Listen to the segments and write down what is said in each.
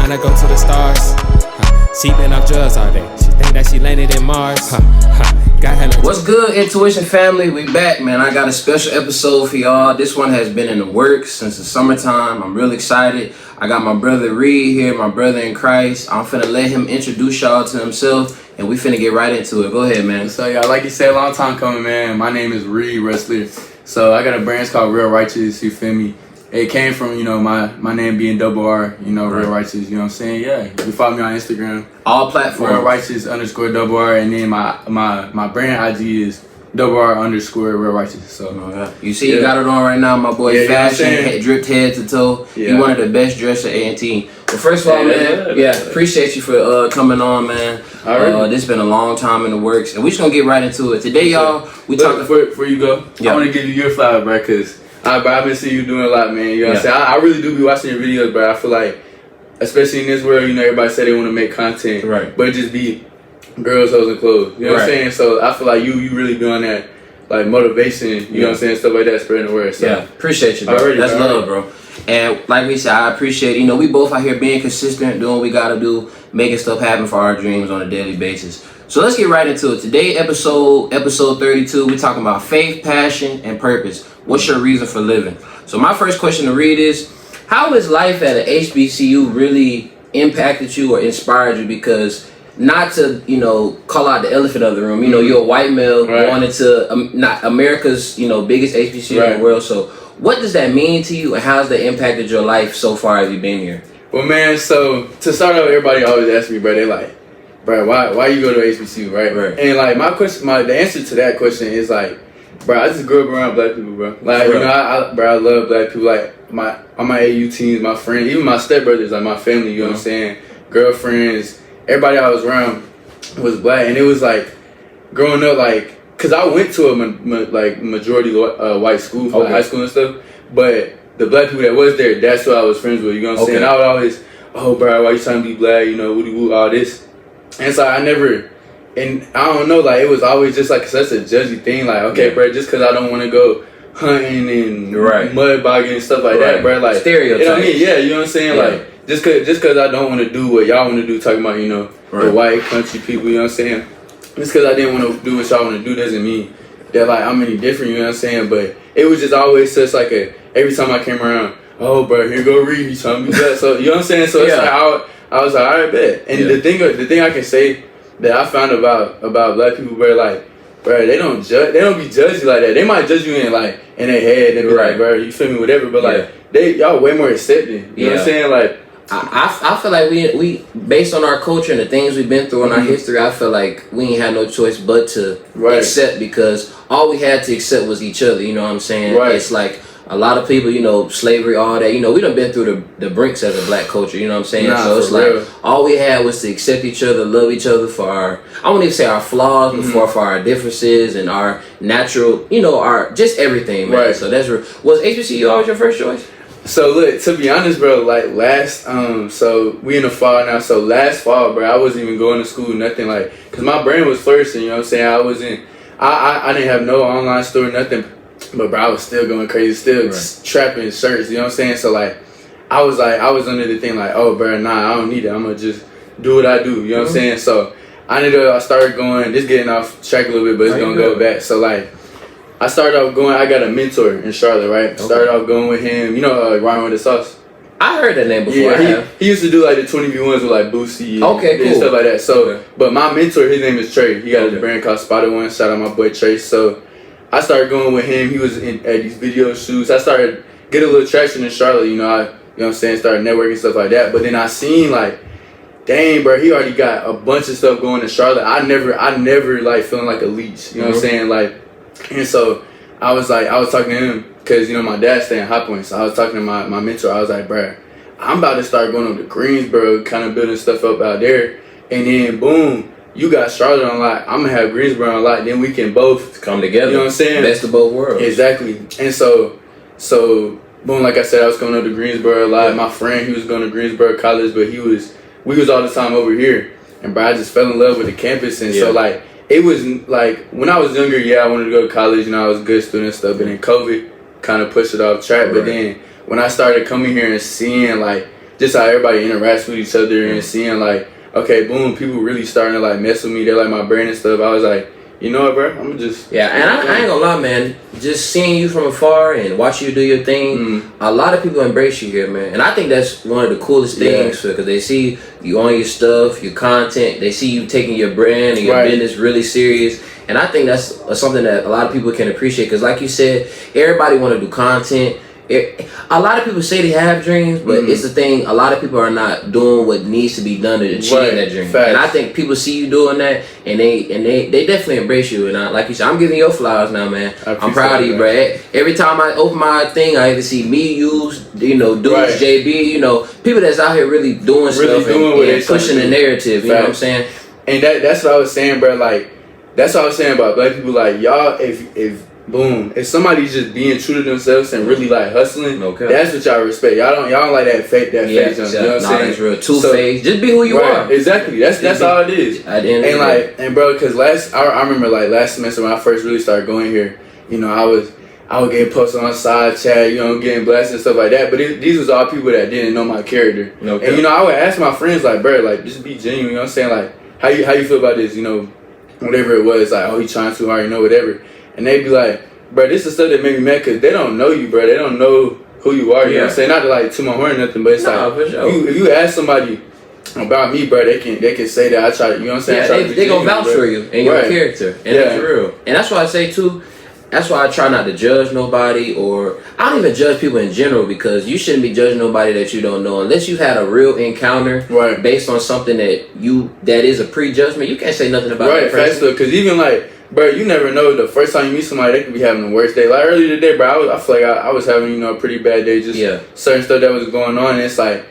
tryna go to the stars. She been off drugs all day. She think that she landed in Mars. What's good, Intuition family? We back, man. I got a special episode for y'all. This one has been in the works since the summertime. I'm real excited. I got my brother Reed here, my brother in Christ. I'm finna let him introduce y'all to himself, and we finna get right into it. Go ahead, man. So, y'all, like you said, long time coming, man. My name is Reed Wrestler. So, I got a brand called Real Righteous, you feel me? It came from, my name being double R, Real Righteous, you know what I'm saying? Yeah, you follow me on Instagram. All platforms. Real Righteous _ double R, and then my brand IG is double R _ Real Righteous. So you see, you got it on right now, my boy. Fashion, dripped head to toe. Yeah. You one of the best dressed at A&T. Well, first of all, man, appreciate you for coming on, man. This been a long time in the works, and we just gonna get right into it today, y'all. We talking before you go. I want to give you your flower, bro, because I've been seeing you doing a lot, man. You know what I'm saying? I really do be watching your videos, but I feel like, especially in this world, everybody say they want to make content, right? But it just be girls, hoes, and clothes. You know what I'm saying? So I feel like you really doing that, like motivation. You know what I'm saying? Stuff like that, spreading the word. So. Appreciate you, bro. That's love, bro. And like we said, I appreciate, we both out here being consistent, doing what we gotta do, making stuff happen for our dreams on a daily basis. So let's get right into it. Today, episode 32, we're talking about faith, passion, and purpose. What's your reason for living? So my first question to read is, how has life at an HBCU really impacted you or inspired you? Because not to, call out the elephant of the room, you're a white male going into not America's, biggest HBCU in the world. So what does that mean to you, and how's that impacted your life so far as you've been here? Well, man, so to start off, everybody always asks me, bro, they like, bro, why you go to HBCU, right? And like the answer to that question is like, bro, I just grew up around black people, bro. Like, I love black people. Like on my AU teams, my friends, even my stepbrothers, like my family, you know what I'm saying? Girlfriends, everybody I was around was black, and it was like growing up, like, cause I went to a majority white school for high school and stuff, but the black people that was there, that's who I was friends with. You know what I'm saying? I would always, bro, why you trying to be black? Woody woo, all this. And so I never, and I don't know, like, it was always just like such a judgy thing. Like, okay, bro, just because I don't want to go hunting and mud bogging and stuff like that, bro. Like, stereotypes. You know what I mean? Yeah, you know what I'm saying? Like, just cause I don't want to do what y'all want to do, talking about, the white country people, you know what I'm saying? Just cause I didn't want to do what y'all want to do doesn't mean that, like, I'm any different, you know what I'm saying? But it was just always such like every time I came around, bro, here go Reed, he's trying to be that. So, you know what I'm saying? So it's like, I was like, all right, bet. And the thing I can say that I found about black people, bro, like, bro, they don't be judgy like that. They might judge you in their head and be like, bro, you feel me, whatever. But like, y'all way more accepting. You know what I'm saying? Like, I feel like we based on our culture and the things we've been through in our history, I feel like we ain't had no choice but to accept, because all we had to accept was each other. You know what I'm saying? It's like a lot of people, slavery, all that. We done been through the brinks as a black culture. You know what I'm saying? So it's like all we had was to accept each other, love each other for our, I won't even say our flaws, but for our differences and our natural, our just everything, man. So that's was HBCU always your first choice? So look, to be honest, bro, like last, so we in the fall now. So last fall, bro, I wasn't even going to school, nothing, like, cause my brain was flourishing. You know what I'm saying? I didn't have no online store, nothing. But bro, I was still going crazy, still trapping shirts, you know what I'm saying? So like, I was under the thing like, oh bro, nah, I don't need it. I'm gonna just do what I do, you know what I'm saying? So I started going, just getting off track a little bit, but it's gonna go back. So like, I started off going, I got a mentor in Charlotte, right? Started off going with him, Ryan with the Sauce. I heard that name before. Yeah, he used to do like the 20v1s with like Boosie and stuff like that. So, but my mentor, his name is Trey. He got a brand called Pt.1. Shout out my boy Trey. So I started going with him. He was at these video shoots. I started getting a little traction in Charlotte, you know what I'm saying, started networking, stuff like that. But then I seen like, dang, bro, he already got a bunch of stuff going in Charlotte. I never like feeling like a leech, you know what I'm saying? Like, and so I was talking to him, because, my dad stay in High Point. So I was talking to my mentor. I was like, bro, I'm about to start going up to Greensboro, kind of building stuff up out there. And then, boom, you got Charlotte on lock. I'm going to have Greensboro on lock. Then we can both come together. You know what I'm saying? Best of both worlds. Exactly. And so boom, like I said, I was going up to Greensboro a lot. My friend, he was going to Greensboro College, but we was all the time over here. And bro, I just fell in love with the campus. And so like, it was like, when I was younger, I wanted to go to college, I was a good student and stuff. But then COVID kind of pushed it off track. But then when I started coming here and seeing like just how everybody interacts with each other and seeing like, okay, boom, people really starting to like mess with me. They like my brand and stuff. I was like, you know what, bro? I'm gonna just and I ain't gonna lie, man. Just seeing you from afar and watching you do your thing, a lot of people embrace you here, man. And I think that's one of the coolest things because they see you on your stuff, your content. They see you taking your brand and your business really serious. And I think that's something that a lot of people can appreciate because, like you said, everybody want to do content. A lot of people say they have dreams, but it's the thing. A lot of people are not doing what needs to be done to achieve that dream. Facts. And I think people see you doing that, and they definitely embrace you. And like you said, I'm giving you flowers now, man. I'm proud of you, bro. Every time I open my thing, I either see me, dudes, JB, people that's out here really doing stuff and pushing the narrative. You know what I'm saying? And that's what I was saying, bro. Like that's what I was saying about black people. Like y'all, if somebody's just being true to themselves and really like hustling, that's what y'all respect. Y'all don't like that fake face. You know what I'm saying? That's real. Two-faced. Just be who you are. Exactly. That's all it is. At the end of the day. And bro, because I remember like last semester when I first really started going here, I would get posted on side chat, getting blessed and stuff like that. But these was all people that didn't know my character. And I would ask my friends like, bro, like just be genuine. You know what I'm saying? Like how you feel about this? Whatever it was, like, oh, he trying too hard, whatever. And they'd be like, bro, this is stuff that made me mad because they don't know you, bro. They don't know who you are. You know what I'm saying? Not to like to my horn or nothing, but it's for sure. if you ask somebody about me, bro, they can say that I try to, you know what I'm saying? Yeah, they gonna vouch for you and your character. And that's real. And that's why I say too, that's why I try not to judge nobody, or I don't even judge people in general because you shouldn't be judging nobody that you don't know unless you had a real encounter based on something that is a prejudgment. You can't say nothing about that person. Because even like, bro, you never know. The first time you meet somebody, they could be having the worst day. Like earlier today, bro, I feel like I was having a pretty bad day. Just certain stuff that was going on. And it's like,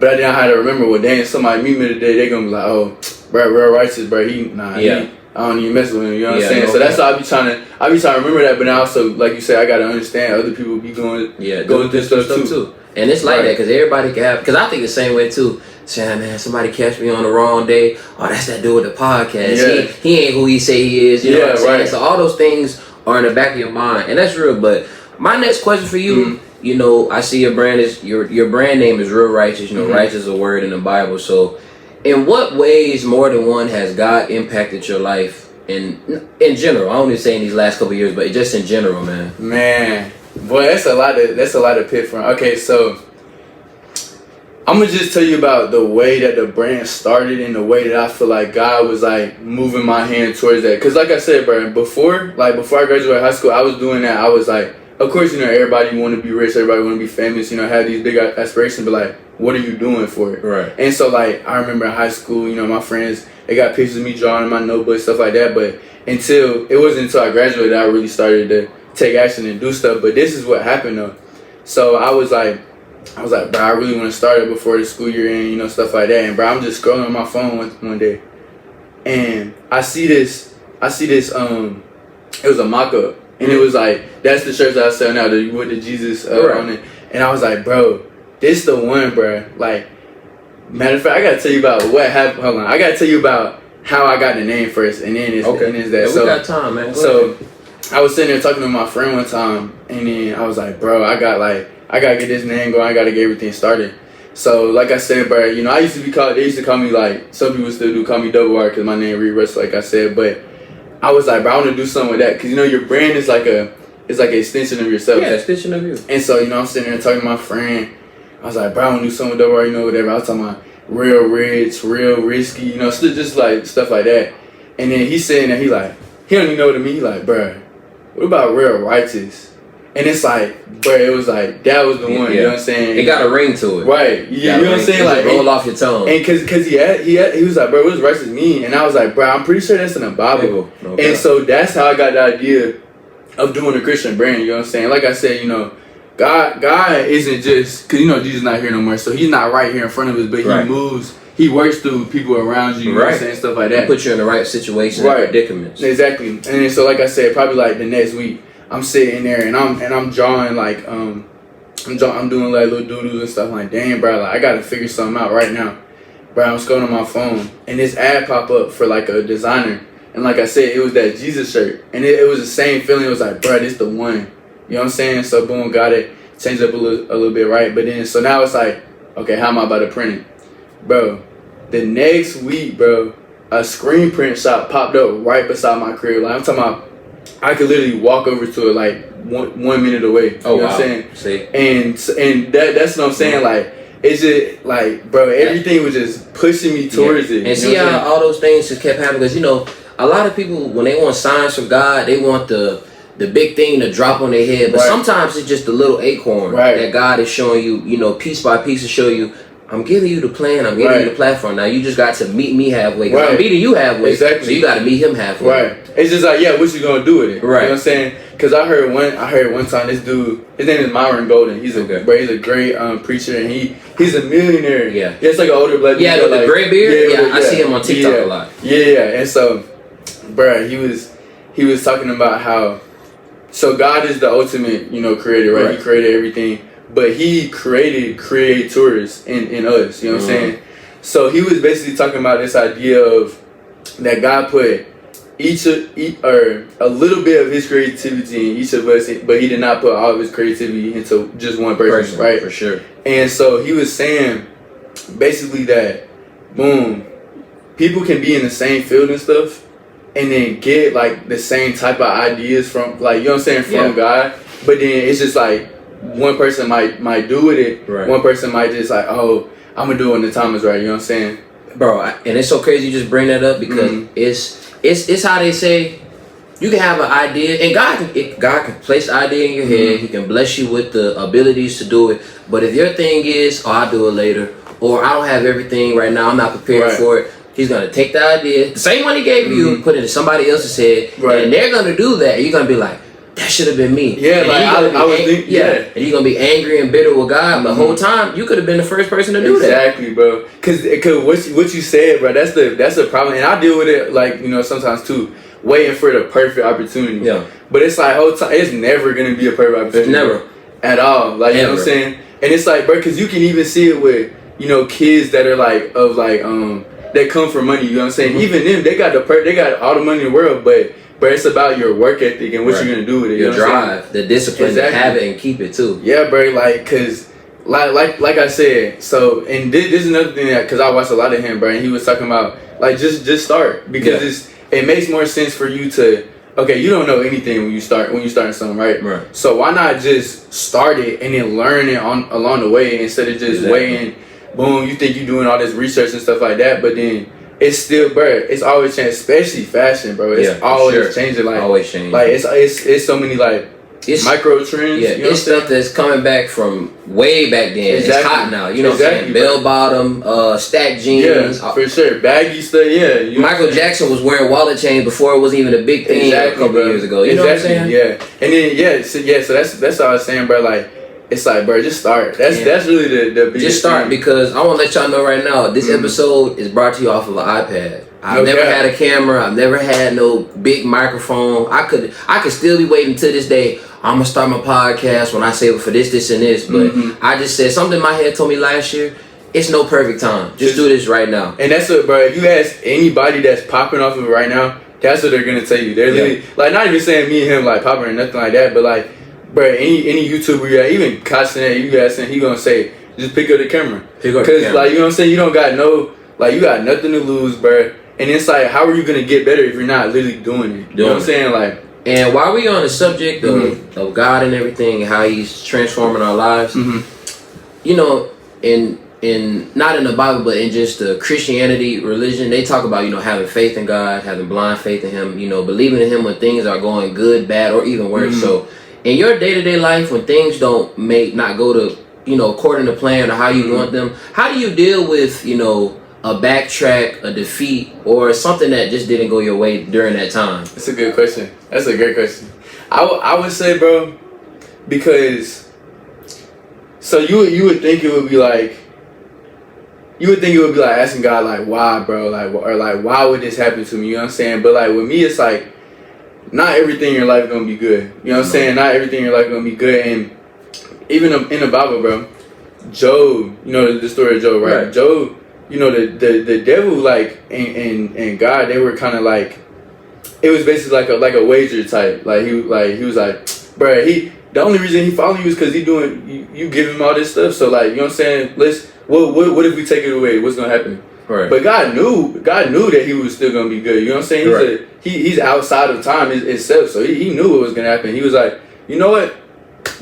but I didn't have to remember. Well, dang, somebody meet me today, they gonna be like, oh, bro, real righteous, bro. I don't even mess with him. You know what I'm saying? So that's how I be trying to remember that. But then also, like you said, I gotta understand other people be going through stuff too. And it's like that because everybody can have. Because I think the same way too. Saying, man, somebody catch me on the wrong day. Oh, that's that dude with the podcast. Yeah. He ain't who he say he is. You know what I'm saying? So all those things are in the back of your mind, and that's real. But my next question for you, I see your brand is your brand name is Real Righteous. Righteous is a word in the Bible. So, in what ways more than one has God impacted your life in general? I don't even say in these last couple of years, but just in general, man. Man, boy, that's a lot of pit from. Okay, so I'm gonna just tell you about the way that the brand started and the way that I feel like God was like moving my hand towards that. Cause like I said, bro, before I graduated high school, I was doing that. I was like, of course, everybody want to be rich, everybody want to be famous, have these big aspirations, but like, what are you doing for it? Right. And so like, I remember in high school, my friends, they got pictures of me drawing in my notebook, stuff like that. But it wasn't until I graduated that I really started to take action and do stuff. But this is what happened though. So I was like, bro, I really want to start it before the school year end, stuff like that. And bro, I'm just scrolling on my phone one day, and I see this. It was a mock-up, and it was like, that's the shirt that I sell now, with the Jesus on it. And I was like, bro, this the one, bro. Like, matter of fact, I gotta tell you about what happened. Hold on, I gotta tell you about how I got the name first, and then it's that. Yeah, we got time, man. So I was sitting there talking to my friend one time, and then I was like, bro, I gotta get this name going. I gotta get everything started. So, like I said, bro, I used to be called. They used to call me like some people still do call me Double R because my name Reed Russell, like I said. But I was like, bro, I want to do something with that because your brand is like an extension of yourself. Yeah, extension of you. And so I'm sitting there talking to my friend. I was like, bro, I want to do something with Double R, whatever. I was talking about real rich, real risky, just like stuff like that. And then he's saying that he don't even know what to mean. He like, bro, what about Real Righteous? And it's like, bro, it was like, that was the one, you know what I'm saying? It got a ring to it. Right. You know what I'm saying? Like, roll off your tongue. And cause he was like, bro, what does righteous mean? And I was like, bro, I'm pretty sure that's in the Bible. And so that's how I got the idea of doing a Christian brand, you know what I'm saying? Like I said, God isn't just, cause Jesus not here no more, so he's not right here in front of us, but he moves, he works through people around you, you know what I'm saying, stuff like that. He puts you in the right situation, and predicaments. Exactly. And then, so like I said, probably like the next week, I'm sitting there and I'm drawing like I'm doing like little doodles and stuff. Like, damn, bro, like I gotta figure something out right now. Bro, I'm scrolling on my phone and this ad pop up for like a designer, and like I said, it was that Jesus shirt, and it was the same feeling. It was like, bro, this the one. You know what I'm saying? So boom, got it. Changed up a little bit, right? But then so now it's like okay, how am I about to print it? Bro, the next week, bro, a screen print shop popped up right beside my crib. Like, I'm talking about, I could literally walk over to it like 1 minute away. You know what I'm saying? See? And that's what I'm saying. Like, it's just like, bro, everything was just pushing me towards it. And see how all those things just kept happening? Because, you know, a lot of people, when they want signs from God, they want the big thing to drop on their head. But sometimes it's just a little acorn that God is showing you, you know, piece by piece to show you, I'm giving you the plan, I'm giving you the platform. Now you just got to meet me halfway. Because I'm meeting you halfway. Exactly. So you got to meet him halfway. Right. It's just like, yeah, what you gonna do with it? Right. You know what I'm saying? Because I heard one time this dude, his name is Myron Golden. He's a great preacher, and he's a millionaire. Yeah. It's like an older black dude. Yeah, with the gray beard. Yeah, I see him on TikTok a lot. Yeah. And so, bro, he was talking about how, so God is the ultimate, you know, creator, right? He created everything, but he created creators in us. You know what I'm saying? So he was basically talking about this idea of that God put a little bit of his creativity in each of us, but he did not put all of his creativity into just one person, right? For sure. And so he was saying basically that, boom, people can be in the same field and stuff and then get like the same type of ideas from, like, you know what I'm saying, from God, but then it's just like one person might do with it, one person might just like, oh, I'm gonna do it when the time is right, you know what I'm saying? Bro, and it's so crazy you just bring that up because it's how they say you can have an idea, and God can place an idea in your head. He can bless you with the abilities to do it. But if your thing is, oh, I'll do it later, or I don't have everything right now, I'm not prepared for it, he's gonna take the idea, the same one he gave you, put it in somebody else's head, and they're gonna do that, and you're gonna be like, that should have been me. Yeah, and like I was thinking, and you're gonna be angry and bitter with God, but the whole time you could have been the first person to do that. Exactly, bro. Cause what you said, bro, that's the problem, and I deal with it, like, you know, sometimes too, waiting for the perfect opportunity. Yeah. But it's like whole time, it's never gonna be a perfect opportunity. Never. At all. Like, you know what I'm saying? And it's like, bro, cause you can even see it with, you know, kids that are like that come for money. You know what I'm saying? Even them, they got all the money in the world, but it's about your work ethic and what you're gonna do with it. Your drive, the discipline to have it and keep it too. Yeah, bro. Like, cause like I said. So, and this is another thing that, cause I watched a lot of him, bro, and he was talking about like just start, because it makes more sense for you to. Okay, you don't know anything when you're starting something, right? So why not just start it and then learn it along the way instead of just waiting. Boom, you think you're doing all this research and stuff like that, but then it's still, bro, it's always changing, especially fashion, bro. It's always changing, like always changing. Like it's so many like micro trends. Yeah, you know it's stuff that's coming back from way back then. Exactly. It's hot now. You know what I'm saying? Bell bottom, stacked jeans. Yeah, for sure. Baggy stuff. Yeah. You Michael Jackson was wearing wallet chains before it was even a big thing a couple years ago. You know what I'm saying? Yeah. And then so that's all I was saying, bro. Like, it's like, bro, just start. That's really the biggest just start thing. Because I want to let y'all know right now, this episode is brought to you off of an iPad. I've never had a camera. I've never had no big microphone. I could still be waiting to this day. I'm gonna start my podcast when I say for this, and this. But I just said something in my head told me last year. It's no perfect time. Just do this right now. And that's what, bro. If you ask anybody that's popping off of it right now, that's what they're gonna tell you. They're literally like, not even saying me and him like popping or nothing like that, but like, bro, any YouTuber you got, even Constant, you guys, he gonna say, just pick up the camera. Because like, you know what I'm saying, you don't got you got nothing to lose, bro. And it's like, how are you gonna get better if you're not literally doing it? You know what I'm saying, like. And while we on the subject of God and everything, how He's transforming our lives, you know, in not in the Bible, but in just the Christianity religion, they talk about, you know, having faith in God, having blind faith in Him, you know, believing in Him when things are going good, bad, or even worse. So in your day-to-day life, when things don't not go to, you know, according to plan or how you want them, how do you deal with, you know, a backtrack, a defeat, or something that just didn't go your way during that time? That's a good question. That's a great question. I would say, bro, because so you would think it would be like, asking God, like, why, bro, like, or like, why would this happen to me? You know what I'm saying? But like with me, it's like, not everything in your life is gonna be good. You know what I'm saying? Not everything in your life is gonna be good. And even in the Bible, bro, Job, you know the story of Job, right? Job, you know, the devil, like, and God, they were kind of like, it was basically like a wager type. Like he was like, bro, the only reason he following you is because you give him all this stuff. So like, you know what I'm saying? what if we take it away? What's gonna happen? Right. But God knew that he was still gonna be good. You know what I'm saying? He's outside of time itself, so he knew what was gonna happen. He was like, you know what?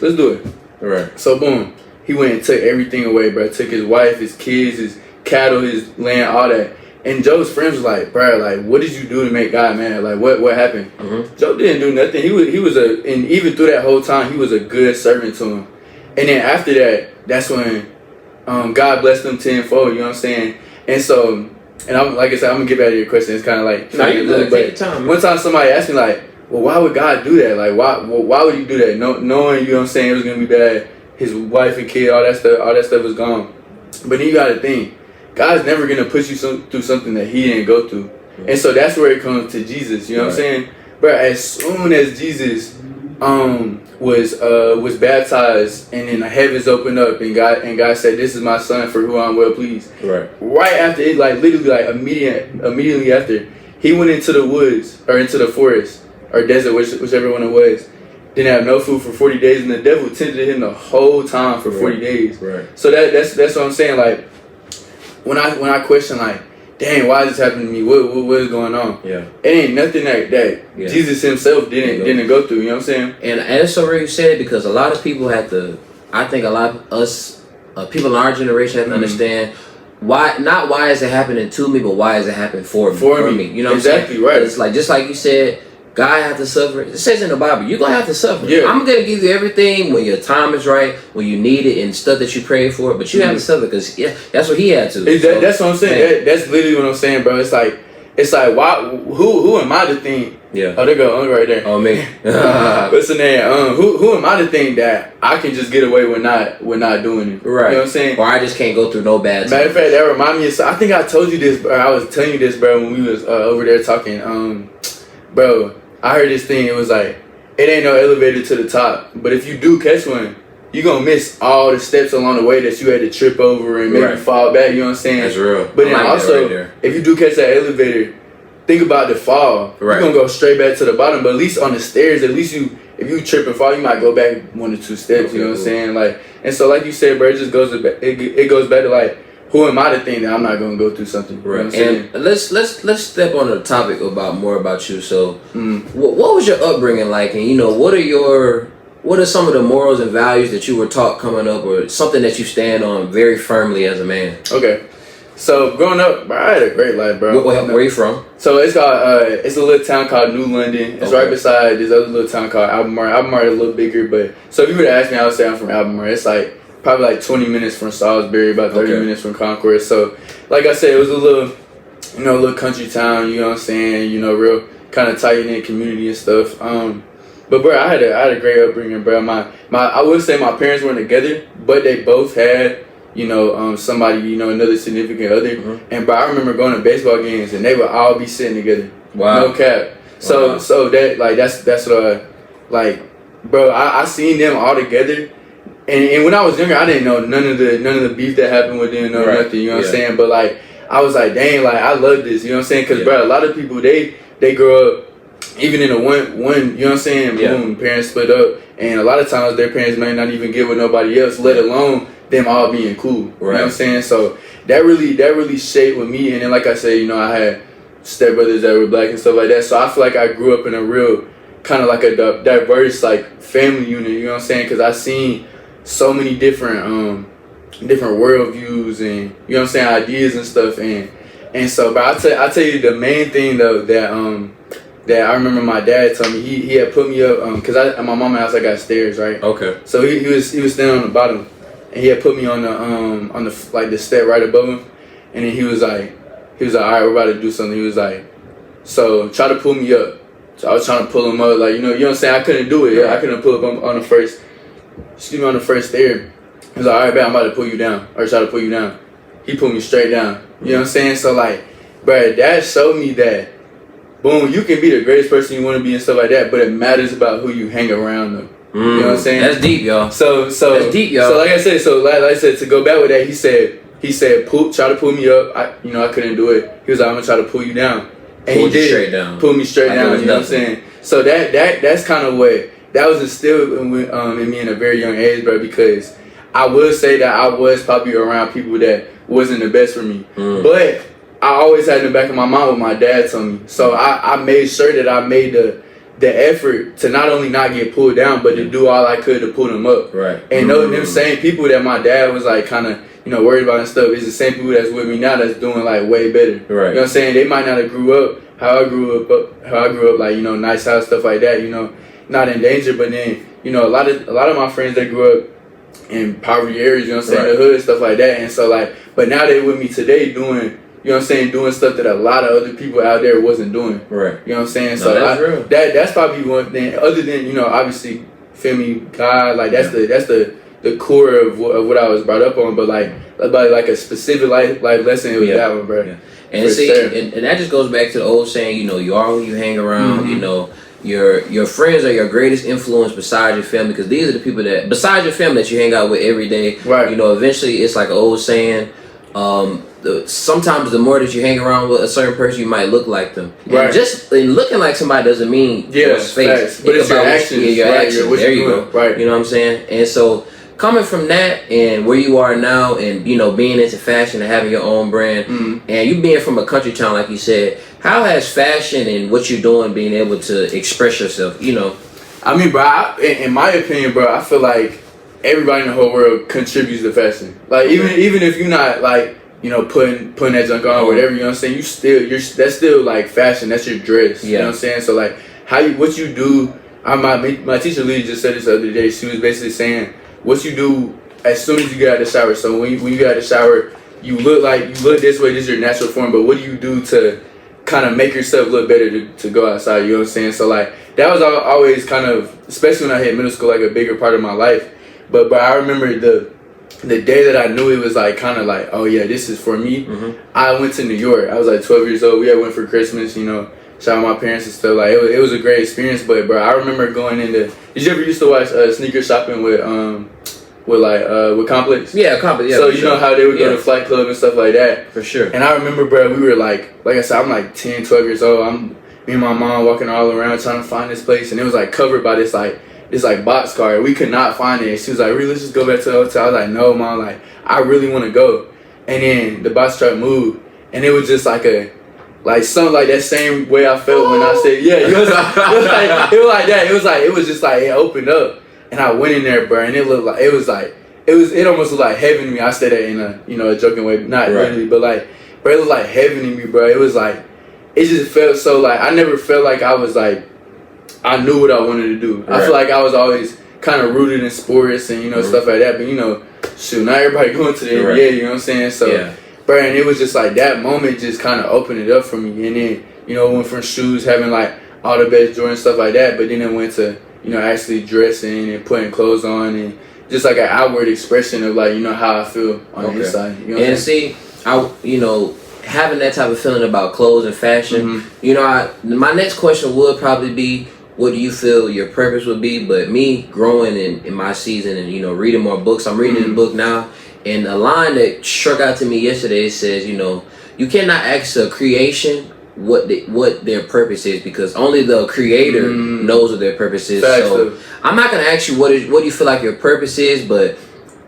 Let's do it. Right. So boom, he went and took everything away, bro. Took his wife, his kids, his cattle, his land, all that. And Job's friends was like, bro, like, what did you do to make God mad? Like, what happened? Mm-hmm. Job didn't do nothing. He was and even through that whole time, he was a good servant to him. And then after that, that's when God blessed him tenfold. You know what I'm saying? And so, and I'm like I said, I'm gonna get back to your question. It's kind of like, no, you good. Take your time. One time somebody asked me like, well, why would God do that? Like, why would he do that? Knowing, you know what I'm saying, it was gonna be bad. His wife and kid, all that stuff was gone. But then you gotta think, God's never gonna push you through something that he didn't go through. And so that's where it comes to Jesus. You know what I'm saying? But as soon as Jesus was baptized, and then the heavens opened up, and God said, "This is my son, for whom I'm well pleased." Right after it, like literally, like immediately after, he went into the woods or into the forest or desert, whichever one it was. Didn't have no food for 40 days, and the devil tempted him the whole time for 40 days. Right. So that's what I'm saying. Like when I question, like, dang, why is this happening to me? What is going on? Yeah. It ain't nothing that Jesus himself didn't go through. You know what I'm saying? And it's so rare you said it, because a lot of people have to. I think a lot of us people in our generation have to understand why is it happening to me, but why is it happening for me? You know what I'm saying? Exactly right. It's like, just like you said, God had to suffer. It says in the Bible, you're going to have to suffer. Yeah. I'm going to give you everything when your time is right, when you need it, and stuff that you pray for. But you have to suffer, because that's what he had to. That's what I'm saying. That's literally what I'm saying, bro. It's like why? Who am I to think? Yeah. Oh, there go right there. Oh, me. What's the name? Who am I to think that I can just get away with not doing it? Right. You know what I'm saying? Or I just can't go through no bad times. Matter of fact, that remind me of. I think I told you this, bro. I was telling you this, bro, when we was over there talking. Bro, I heard this thing. It was like, it ain't no elevator to the top, but if you do catch one, you're going to miss all the steps along the way that you had to trip over and maybe fall back. You know what I'm saying? That's real. But then also, if you do catch that elevator, think about the fall. Right. You're going to go straight back to the bottom, but at least on the stairs, at least if you trip and fall, you might go back 1 or 2 steps. Okay, you know what I'm saying? Like, and so like you said, bro, it just goes it goes back to like, who am I to think that I'm not going to go through something? Right. You know what I'm and let's step on the topic more about you. So, what was your upbringing like? And what are some of the morals and values that you were taught coming up, or something that you stand on very firmly as a man? Okay. So growing up, bro, I had a great life, bro. Where are you from? So it's called it's a little town called New London. It's right beside this other little town called Albemarle. Albemarle is a little bigger, but so if you were to ask me, I would say I'm from Albemarle. It's like probably like 20 minutes from Salisbury, about 30 minutes from Concord. So, like I said, it was a little, little country town. You know what I'm saying? Real kind of tight knit community and stuff. But bro, I had a great upbringing, bro. I would say my parents weren't together, but they both had, somebody, another significant other. And bro, I remember going to baseball games and they would all be sitting together. Wow. No cap. So that like that's what bro, I seen them all together. And when I was younger, I didn't know none of the beef that happened with them, nothing. You know what I'm saying? But like, I was like, dang, like I love this. You know what I'm saying? Because bro, a lot of people they grow up even in a one. You know what I'm saying? Boom, parents split up, and a lot of times their parents may not even get with nobody else, let alone them all being cool. Right. You know what I'm saying? So that really shaped with me. And then like I said, I had stepbrothers that were black and stuff like that. So I feel like I grew up in a real kind of like a diverse like family unit. You know what I'm saying? Because I seen so many different worldviews and ideas and stuff, and so but I tell you the main thing though that I remember my dad told me, he had put me up because at my mama's house I got stairs, right? Okay. So he was standing on the bottom, and he had put me on the like the step right above him, and then he was like all right, we're about to do something. He was like, so try to pull me up. So I was trying to pull him up, like you know what I'm saying. I couldn't do it. I couldn't pull up on the first. On the first stair. He was like, all right, man, I'm about to pull you down. Or try to pull you down. He pulled me straight down. You know what I'm saying? So, like, bro, that showed me that, boom, you can be the greatest person you want to be and stuff like that, but it matters about who you hang around, though. You know what I'm saying? That's deep, y'all. So that's deep, y'all. So, like I said, to go back with that, he said, try to pull me up. I couldn't do it. He was like, I'm going to try to pull you down. And he did. Straight down. Pull me straight down, you know what I'm saying? So, that's kind of what... That was instilled in me in a very young age, bro, because I will say that I was probably around people that wasn't the best for me. But I always had in the back of my mind what my dad told me. So I made sure that I made the effort to not only not get pulled down, but to do all I could to pull them up. Right. And them same people that my dad was like kind of, worried about and stuff, is the same people that's with me now that's doing like way better. Right. You know what I'm saying? They might not have grew up how I grew up, like, nice house, stuff like that, not in danger, but then, a lot of my friends that grew up in poverty areas, you know what I'm saying, right. the hood, stuff like that. And so like, but now they with me today doing, doing stuff that a lot of other people out there wasn't doing. Right. You know what I'm saying? No, So that's probably one thing. Other than, obviously, feel me, God, like that's the core of what I was brought up on. But like a specific life lesson, it was that one, bro. Yeah. And and that just goes back to the old saying, you are who you hang around. Your friends are your greatest influence besides your family, because these are the people that, besides your family, that you hang out with every day. Right. Eventually it's like an old saying, sometimes the more that you hang around with a certain person, you might look like them. Right. And just looking like somebody doesn't mean face. But it's your actions. Your actions. There you go. Right. You know what I'm saying? And so coming from that and where you are now, and being into fashion and having your own brand, and you being from a country town like you said, how has fashion and what you're doing being able to express yourself? I mean, bro, in my opinion, bro, I feel like everybody in the whole world contributes to fashion. Like even if you're not like putting that junk on or whatever, you know what I'm saying, that's still like fashion. That's your dress. You know what I'm saying? So like what you do. My teacher Lee just said this the other day. She was basically saying, what you do as soon as you get out of the shower. So when you get out of the shower, you look this way. This is your natural form. But what do you do to kind of make yourself look better to go outside? You know what I'm saying? So like that was always kind of, especially when I hit middle school, like a bigger part of my life. But I remember the day that I knew it was like kind of like, oh yeah, this is for me. I went to New York. I was like 12 years old. We had went for Christmas. Shout out my parents and stuff. Like it was a great experience. But bro, I remember going into. Did you ever used to watch sneaker shopping with Complex? Yeah, Complex. Yeah. So you know how they would go to Flight Club and stuff like that. For sure. And I remember, bro, we were like I said, I'm like 10, 12 years old. Me and my mom walking all around trying to find this place, and it was like covered by this boxcar. We could not find it. She was like, really, let's just go back to the hotel. I was like, no, mom, like I really want to go. And then the box truck moved, and it was just like something like that same way I felt when I said, yeah, it was like that. It was just like it opened up, and I went in there, bro, and it looked like it almost looked like heaven to me. I said that in a joking way, not really, but like, bro, it was like heaven to me, bro. It was like, it just felt so like I never felt like I was like I knew what I wanted to do. I feel like I was always kind of rooted in sports and stuff like that. But shoot, not everybody going to the NBA. You know what I'm saying? So, bro, and it was just like that moment just kind of opened it up for me. And then went from shoes, having like all the best Jordan stuff like that. But then it went to actually dressing and putting clothes on and just like an outward expression of like how I feel on the inside. And see, having that type of feeling about clothes and fashion, my next question would probably be, what do you feel your purpose would be? But me growing in my season and reading more books, I'm reading the book now, and a line that struck out to me yesterday says, you cannot ask a creation what their purpose is, because only the creator knows what their purpose is. So I'm not gonna ask you what do you feel like your purpose is, but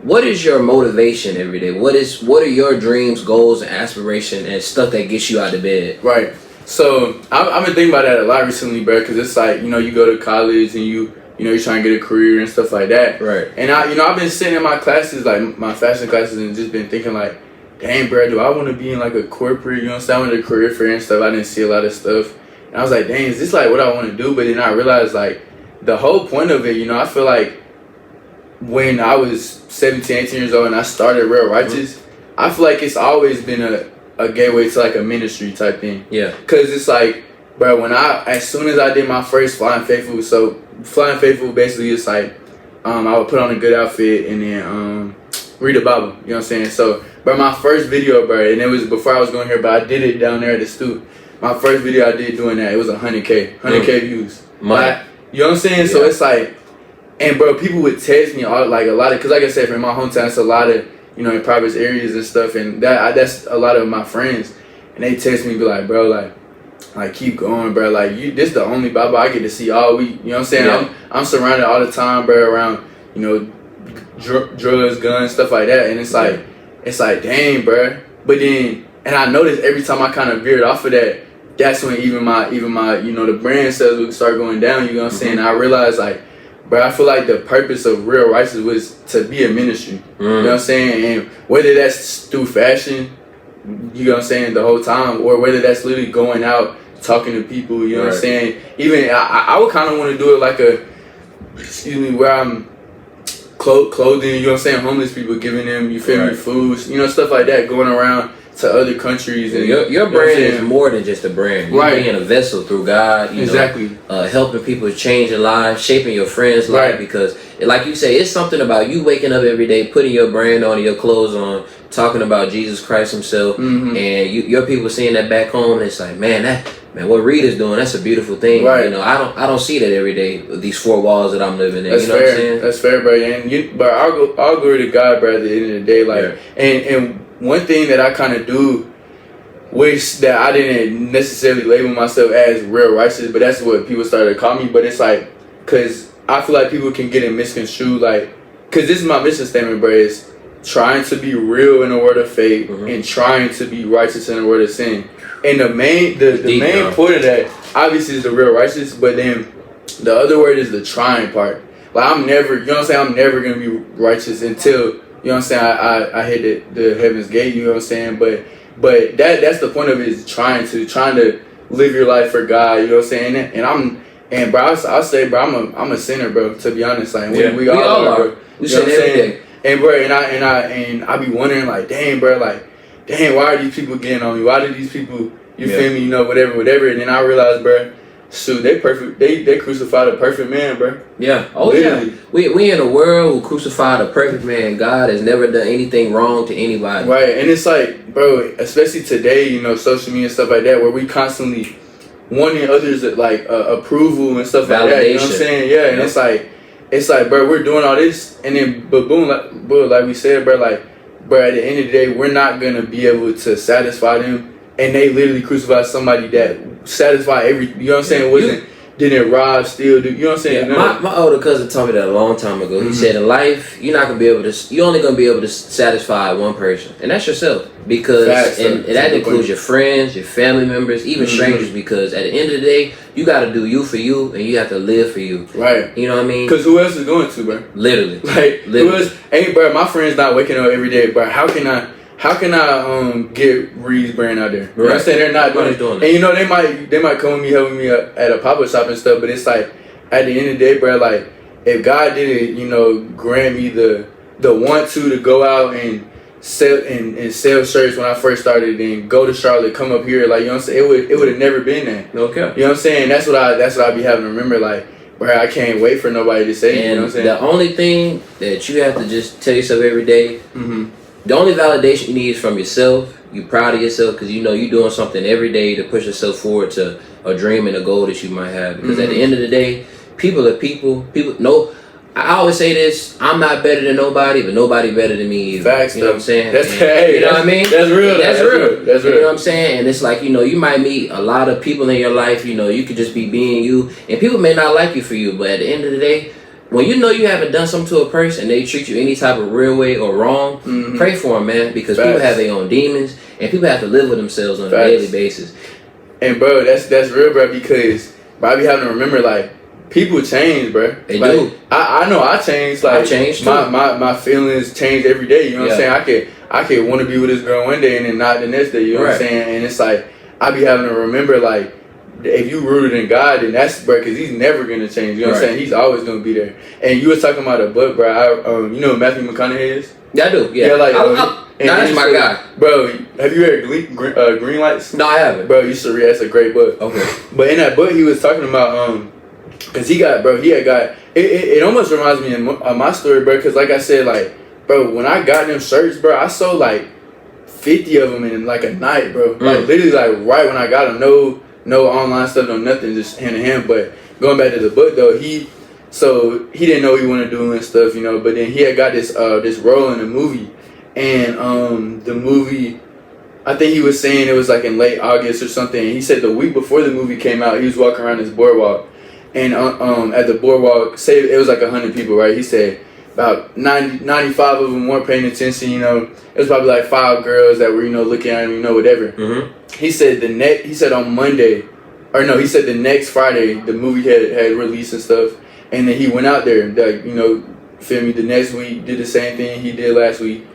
what is your motivation every day? What are your dreams, goals, and aspirations and stuff that gets you out of bed? Right. So I've been thinking about that a lot recently, bro, because it's like you go to college and you're trying to get a career and stuff like that. Right. And I've been sitting in my classes, like my fashion classes, and just been thinking like, dang, bro, do I want to be in like a corporate? I wanted a career fair and stuff. I didn't see a lot of stuff, and I was like, dang, is this like what I want to do? But then I realized like the whole point of it. I feel like when I was 17, 18 years old and I started Real Righteous, I feel like it's always been a gateway to like a ministry type thing. Yeah. Cause it's like, bro, as soon as I did my first Flying Faithful, so Flying Faithful basically is like, I would put on a good outfit and then read the Bible. You know what I'm saying? So, bro, my first video, bro, and it was before I was going here, but I did it down there at the stoop. My first video I did doing that, it was 100K views. You know what I'm saying? Yeah. So it's like, and bro, people would text me all like a lot of, cause like I said, from my hometown, it's a lot of in private areas and stuff, and that's a lot of my friends, and they text me, be like, bro, like keep going, bro, like this the only Bible I get to see all week. You know what I'm saying? Yeah. I'm surrounded all the time, bro, around drugs, guns, stuff like that. And it's like, dang, bro. But then, and I noticed every time I kind of veered off of that, that's when even my the brand sales would start going down. You know what I'm saying? I realized like, bro, I feel like the purpose of Real Righteous was to be a ministry. You know what I'm saying? And whether that's through fashion, you know what I'm saying, the whole time, or whether that's literally going out talking to people, you know what I'm saying? Even I would kind of want to do it like where I'm clothing, you know what I'm saying, homeless people, giving them, you feel me, foods, you know, stuff like that, going around to other countries. And your brand is more than just a brand. You're being a vessel through God, you know, helping people change their lives, shaping your friends' life, because like you say, it's something about you waking up every day, putting your brand on, your clothes on, talking about Jesus Christ himself, and your people seeing that back home, and it's like, man, what Reed is doing, that's a beautiful thing. You know, I don't see that every day with these four walls that I'm living in. That's you know what I'm saying? That's fair, bro. And but I'll glory to God, bro, at the end of the day. Like, and one thing that I kind of do, wish that I didn't necessarily label myself as Real Righteous, but that's what people started to call me. But it's like, cause I feel like people can get it misconstrued, like, cause this is my mission statement, bro. Is trying to be real in the word of faith and trying to be righteous in the word of sin. And the main point of that obviously is the Real Righteous, but then the other word is the trying part. Like, I'm never, you know what I'm saying, I'm never gonna be righteous until, you know what I'm saying, I hit the heaven's gate, you know what I'm saying? But that's the point of it, is trying to live your life for God, you know what I'm saying? And bro, I'll say, bro, I'm a sinner, bro, to be honest. Like, we all are, bro. We sin every day. And bro, and I be wondering, like, dang, bro, like, dang, why are these people getting on me? Why do these people, you feel me, you know, whatever. And then I realized, bro, shoot, they perfect. They crucified a perfect man, bro. Yeah. Oh, literally. Yeah. We in a world who crucified a perfect man. God has never done anything wrong to anybody. Right. And it's like, bro, especially today, you know, social media and stuff like that, where we constantly wanting others like approval and stuff like that. You know what I'm saying? Yeah. And it's like, bro, we're doing all this, and then but boom, like we said, bro, like, bro, at the end of the day, we're not gonna be able to satisfy them, and they literally crucified somebody that satisfied every, you know what I'm saying, didn't rob, steal, you know what I'm saying? Yeah, my older cousin told me that a long time ago. He said, in life, you're only gonna be able to satisfy one person, and that's yourself. Because and that includes your friends, your family members, even strangers, because at the end of the day, you gotta do you for you, and you have to live for you. Right. You know what I mean? Because who else is going to, bro? Literally. Like, who else? Hey, bro, my friend's not waking up every day, bro. How can I get Reed's brand out there? You know what I'm saying? They're not doing it. And you know, they might come with me, helping me at a pop-up shop and stuff, but it's like, at the end of the day, bro, like, if God didn't, you know, grant me the want to go out and sell shirts when I first started, and go to Charlotte, come up here, like, you know what I'm saying, it would have never been that. Okay. You know what I'm saying? That's what I be having to remember, like, bro, I can't wait for nobody to say it, you know what I'm saying? The only thing that you have to just tell yourself every day, the only validation you need is from yourself. You're proud of yourself because you know you're doing something every day to push yourself forward to a dream and a goal that you might have. Because at the end of the day, people are people. People know. I always say this: I'm not better than nobody, but nobody better than me either. Facts, you know what I'm saying? You know what I mean? That's real. That's real. That's real. You know what I'm saying? And it's like, you know, you might meet a lot of people in your life. You know, you could just be being you, and people may not like you for you. But at the end of the day, when you know you haven't done something to a person, they treat you any type of real way or wrong, pray for them, man, because people have their own demons, and people have to live with themselves on a daily basis. And bro, that's real, bro, because bro, I be having to remember, like, people change, bro. They like, do. I know I changed. Like, I changed too. My feelings change every day. You know what I'm saying? I could want to be with this girl one day and then not the next day. You know what I'm saying? And it's like, I be having to remember, like, if you rooted in God, then that's, bro, because he's never gonna change. You know what I'm saying? He's always gonna be there. And you were talking about a book, bro. You know who Matthew McConaughey is? Yeah, I do. Yeah, like, that's my guy, bro. Have you read Green Lights? No, I haven't. Bro, you should read. That's a great book. Okay. But in that book, he was talking about cause he had got it almost reminds me of my story, bro. Cause like I said, like, bro, when I got them shirts, bro, I sold like 50 of them in like a night, bro. Like, literally, like, right when I got them, no online stuff, no nothing, just hand in hand. But going back to the book though, he didn't know what he wanted to do and stuff, you know. But then he had got this role in a movie, and the movie, I think he was saying it was like in late August or something. And he said the week before the movie came out, he was walking around this boardwalk, and at the boardwalk, say it was like 100 people, right? He said about 95 of them weren't paying attention. You know, it was probably like 5 girls that were, you know, looking at him, you know, whatever. He said he said on Monday, or no, he said the next Friday the movie had released and stuff, and then he went out there, like, you know, feel me, the next week did the same thing he did last week.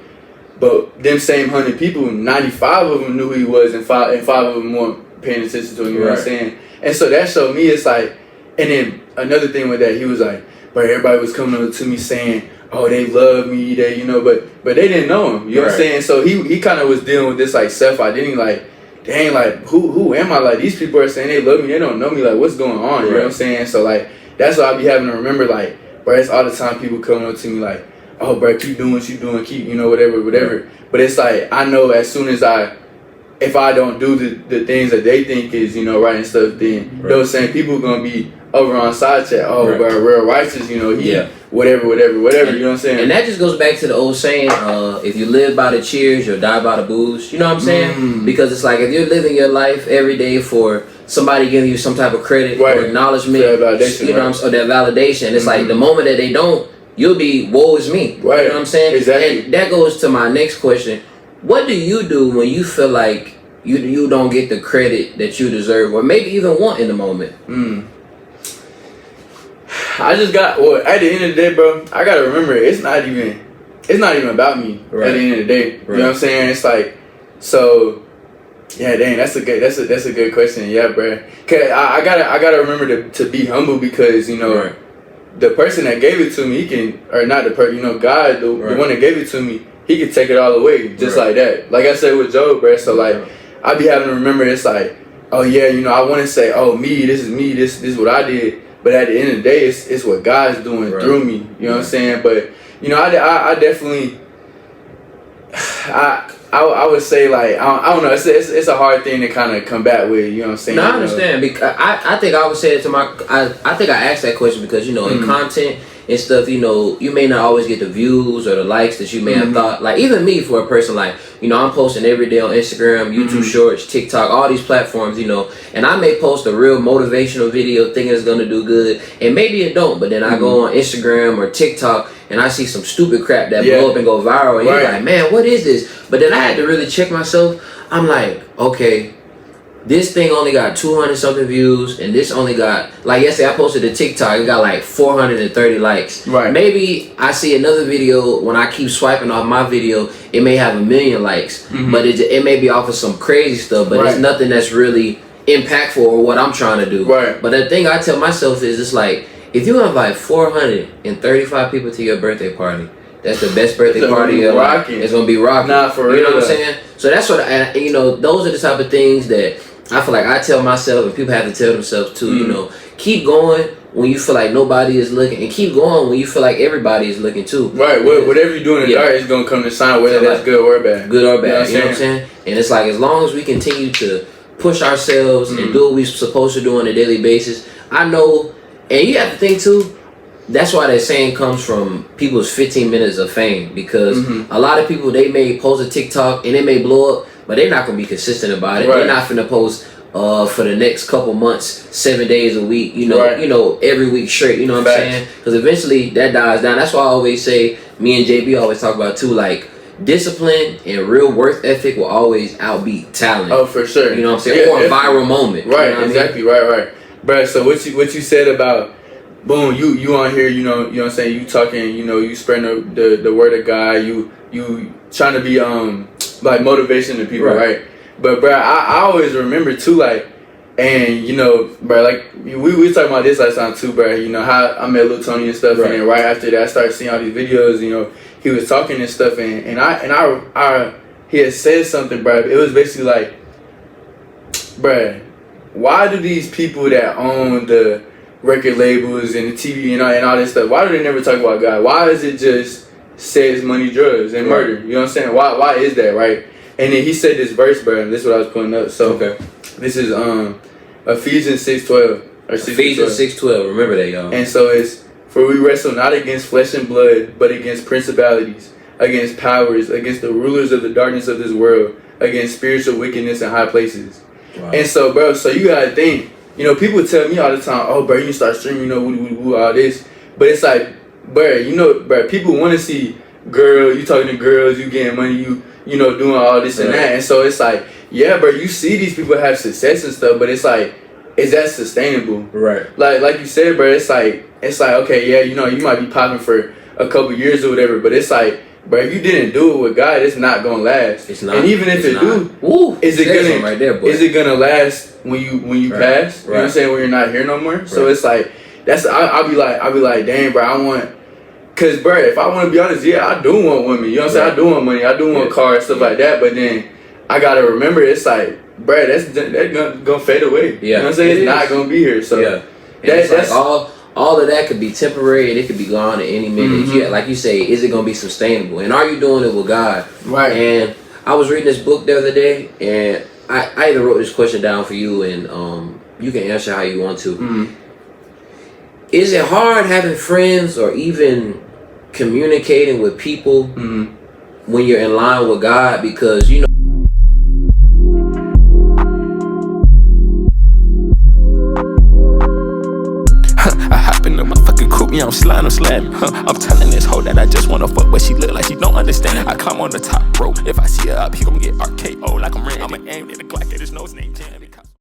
But them same 100 people, 95 of them knew who he was, and five of them weren't paying attention to him. You know what I'm saying? And so that showed me, it's like, and then another thing with that, he was like, but everybody was coming up to me saying, oh, they love me, they, you know, but they didn't know him. You know what I'm saying? So he kind of was dealing with this like self-identity, like, dang, like, who am I? Like, these people are saying they love me, they don't know me. Like, what's going on? You know what I'm saying? So like, that's what I be having to remember. Like, bro, it's all the time people coming up to me like, oh, bro, keep doing what you doing, keep, you know, whatever. But it's like, I know as soon as if I don't do the things that they think is, you know, right and stuff, then those same people are gonna be over on side chat. Oh, bro, real righteous, you know, whatever, you know what I'm saying? And that just goes back to the old saying, if you live by the cheers, you'll die by the booze. You know what I'm saying? Because it's like, if you're living your life every day for somebody giving you some type of credit or acknowledgement, you know what I'm saying, or that validation, it's like the moment that they don't, you'll be, woe is me. You know what I'm saying? Exactly. And that goes to my next question. What do you do when you feel like you don't get the credit that you deserve, or maybe even want in the moment? I just got, well, at the end of the day, bro, I gotta remember, it's not even about me at the end of the day. You know what I'm saying? It's like, so, yeah, dang, that's a good question. Yeah, bro. Cause I gotta remember to be humble, because, you know, the person that gave it to me, he can, or not the person, you know, God, the one that gave it to me, he can take it all away, just like that. Like I said with Job, bro. So like, I be having to remember, it's like, oh yeah, you know, I want to say, oh this is what I did, but at the end of the day, it's what God's doing through me. You know what I'm saying? But you know, I definitely, I would say, like, I don't know, it's a hard thing to kind of combat with. You know what I'm saying? No, I understand, because I think I would say it to I think I asked that question because, you know, in content and stuff, you know, you may not always get the views or the likes that you may have thought. Like, even me, for a person, like, you know, I'm posting every day on Instagram, YouTube Shorts, TikTok, all these platforms, you know, and I may post a real motivational video thinking it's going to do good, and maybe it don't, but then I go on Instagram or TikTok and I see some stupid crap that blow up and go viral, and you're like, man, what is this? But then I had to really check myself. I'm like, okay, this thing only got 200 something views, and this only got, like yesterday I posted a TikTok, it got like 430 likes. Maybe I see another video, when I keep swiping off my video, it may have 1 million likes, but it may be off of some crazy stuff, but it's nothing that's really impactful or what I'm trying to do. But the thing I tell myself is, it's like, if you invite 435 people to your birthday party, that's the best birthday party of your life. It's gonna be rocking. Nah, for real. You know what I'm saying? So that's what, and you know, those are the type of things that I feel like I tell myself, and people have to tell themselves too. You know, keep going when you feel like nobody is looking, and keep going when you feel like everybody is looking too. Whatever you're doing in the dark is gonna come to shine, whether that's good or bad. Good or bad. You know what I'm saying? And it's like, as long as we continue to push ourselves and do what we're supposed to do on a daily basis, I know. And you have to think too, that's why that saying comes from people's 15 minutes of fame, because a lot of people, they may post a TikTok and it may blow up, but they're not going to be consistent about it. They're not going to post for the next couple months, 7 days a week, you know, every week straight, you know what I'm saying? Because eventually that dies down. That's why I always say, me and JB always talk about too, like, discipline and real work ethic will always outbeat talent. Oh, for sure. You know what I'm saying? Or a viral moment. Right, you know exactly, right. Bro, so what you said about, boom, you on here, you know what I'm saying, you talking, you know, you spreading the word of God, you trying to be like motivation to people, right? But bro, I always remember too, like, and you know, bro, like we talking about this last time too, bro. You know how I met Lil Tony and stuff, and then right after that I started seeing all these videos. You know, he was talking and stuff, and I he had said something, bro. It was basically like, bro, why do these people that own the record labels and the TV and all this stuff, why do they never talk about God? Why is it just sex, money, drugs, and murder? You know what I'm saying? Why is that, right? And then he said this verse, bro, and this is what I was putting up. So this is Ephesians 6:12 or 6. Ephesians 6:12. Remember that, y'all. And so it's, for we wrestle not against flesh and blood, but against principalities, against powers, against the rulers of the darkness of this world, against spiritual wickedness in high places. And so, bro, so you gotta think, you know, people tell me all the time, oh, bro, you start streaming, you know, all this. But it's like, bruh, you know, bruh, people want to see girls, you talking to girls, you getting money, you know, doing all this and that. And so it's like, yeah, bro, you see these people have success and stuff, but it's like, is that sustainable? Right. Like you said, bro, it's like, okay, yeah, you know, you might be popping for a couple years or whatever, but it's like, bro, if you didn't do it with God, it's not gonna last. It's not. And even if it do, is it gonna last when you pass? You know what I'm saying? When you're not here no more. Right. So it's like, I'll be like, dang, bro, I want. Cause, bro, if I want to be honest, yeah, I do want women. You know what I'm saying? I do want money. I do want cars, stuff like that. But then I gotta remember, it's like, bro, that's gonna fade away. Yeah, you know what I'm saying? It's not gonna be here. So that's like all of that could be temporary and it could be gone at any minute. Yeah, like you say, is it gonna be sustainable? And are you doing it with God? Right. And I was reading this book the other day, and I even wrote this question down for you, and you can answer how you want to. Is it hard having friends or even communicating with people when you're in line with God? Because you know, I hop in the motherfucking coupe, yeah, I'm sliding. I'm telling this hoe that I just wanna fuck, but she look like she don't understand. I climb on the top rope. If I see her up, he gon' get RKO like I'm Randy. I'ma aim at the Glock at his nose, name Jamie.